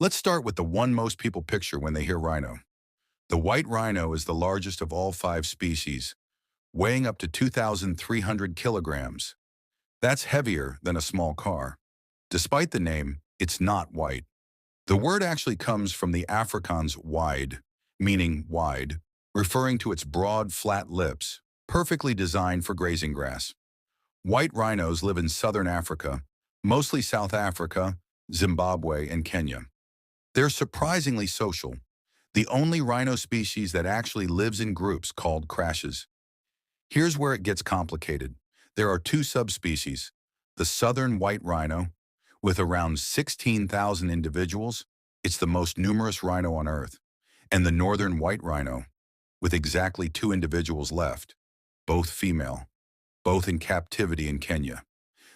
Let's start with the one most people picture when they hear rhino. The white rhino is the largest of all five species, weighing up to 2,300 kilograms. That's heavier than a small car. Despite the name, it's not white. The word actually comes from the Afrikaans wide, meaning wide, referring to its broad, flat lips, perfectly designed for grazing grass. White rhinos live in southern Africa, mostly South Africa, Zimbabwe, and Kenya. They're surprisingly social, the only rhino species that actually lives in groups called crashes. Here's where it gets complicated. There are two subspecies, the southern white rhino, with around 16,000 individuals. It's the most numerous rhino on Earth, and the northern white rhino, with exactly two individuals left, both female, both in captivity in Kenya.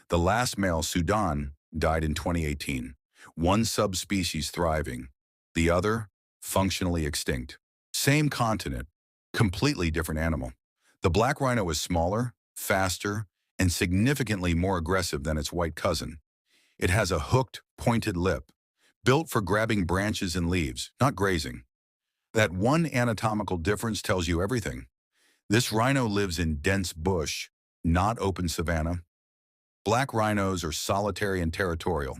The last male, Sudan, died in 2018, one subspecies thriving, the other functionally extinct. Same continent, completely different animal. The black rhino is smaller, faster, and significantly more aggressive than its white cousin. It has a hooked, pointed lip, built for grabbing branches and leaves, not grazing. That one anatomical difference tells you everything. This rhino lives in dense bush, not open savanna. Black rhinos are solitary and territorial.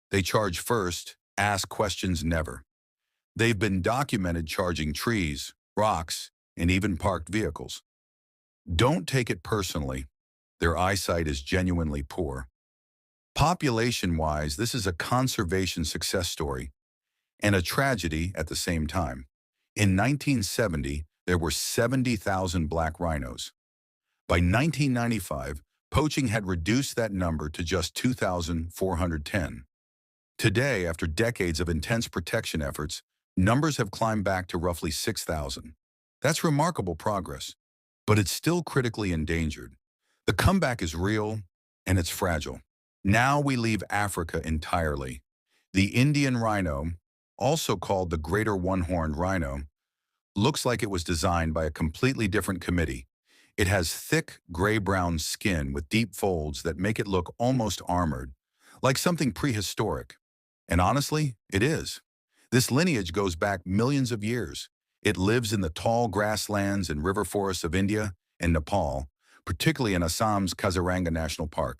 They charge first, ask questions never. They've been documented charging trees, rocks, and even parked vehicles. Don't take it personally. Their eyesight is genuinely poor. Population-wise, this is a conservation success story and a tragedy at the same time. In 1970, there were 70,000 black rhinos. By 1995, poaching had reduced that number to just 2,410. Today, after decades of intense protection efforts, numbers have climbed back to roughly 6,000. That's remarkable progress, but it's still critically endangered. The comeback is real, and it's fragile. Now we leave Africa entirely. The Indian rhino, also called the greater one-horned rhino, looks like it was designed by a completely different committee. It has thick, gray-brown skin with deep folds that make it look almost armored, like something prehistoric. And honestly, it is. This lineage goes back millions of years. It lives in the tall grasslands and river forests of India and Nepal, particularly in Assam's Kaziranga National Park,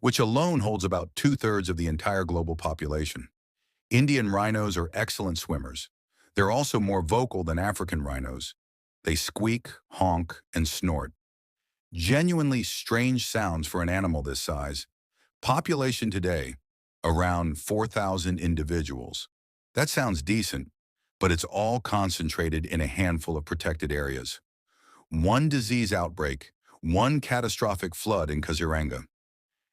which alone holds about two-thirds of the entire global population. Indian rhinos are excellent swimmers. They're also more vocal than African rhinos. They squeak, honk, and snort. Genuinely strange sounds for an animal this size. Population today, around 4,000 individuals. That sounds decent, but it's all concentrated in a handful of protected areas. One disease outbreak, one catastrophic flood in Kaziranga,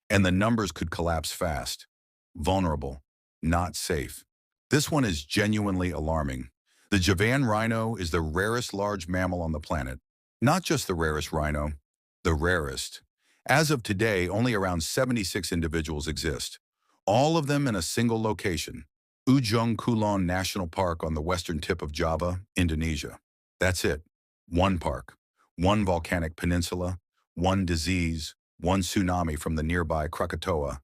and the numbers could collapse fast. Vulnerable, not safe. This one is genuinely alarming. The Javan rhino is the rarest large mammal on the planet. Not just the rarest rhino, the rarest. As of today, only around 76 individuals exist, all of them in a single location, Ujung Kulon National Park on the western tip of Java, Indonesia. That's it. One park, one volcanic peninsula, one disease, one tsunami from the nearby Krakatoa.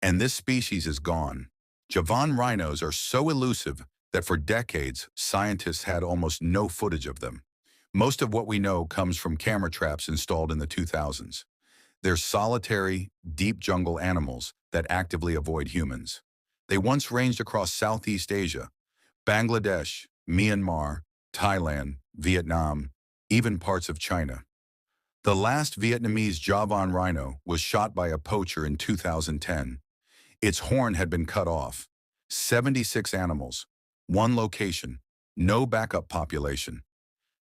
And this species is gone. Javan rhinos are so elusive that for decades, scientists had almost no footage of them. Most of what we know comes from camera traps installed in the 2000s. They're solitary, deep jungle animals that actively avoid humans. They once ranged across Southeast Asia, Bangladesh, Myanmar, Thailand, Vietnam, even parts of China. The last Vietnamese Javan rhino was shot by a poacher in 2010. Its horn had been cut off. 76 animals, one location, no backup population.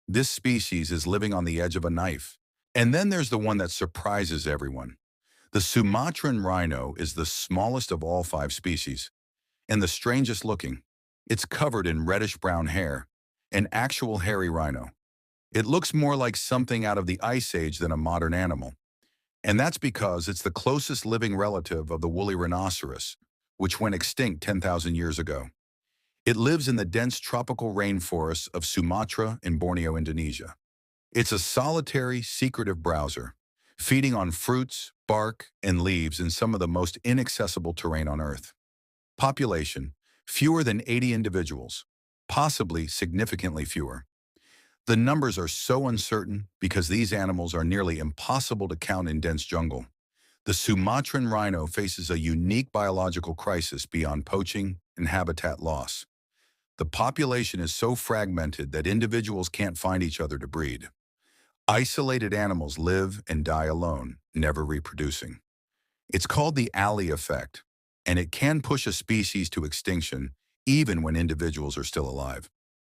This species is living on the edge of a knife. And then there's the one that surprises everyone. The Sumatran rhino is the smallest of all five species, and the strangest looking. It's covered in reddish-brown hair, an actual hairy rhino. It looks more like something out of the Ice Age than a modern animal. And that's because it's the closest living relative of the woolly rhinoceros, which went extinct 10,000 years ago. It lives in the dense tropical rainforests of Sumatra and Borneo, Indonesia. It's a solitary, secretive browser, feeding on fruits, bark, and leaves in some of the most inaccessible terrain on Earth. Population, Fewer than 80 individuals, possibly significantly fewer. The numbers are so uncertain because these animals are nearly impossible to count in dense jungle. The Sumatran rhino faces a unique biological crisis beyond poaching and habitat loss. The population is so fragmented that individuals can't find each other to breed. Isolated animals live and die alone, never reproducing. It's called the alley effect, and it can push a species to extinction even when individuals are still alive.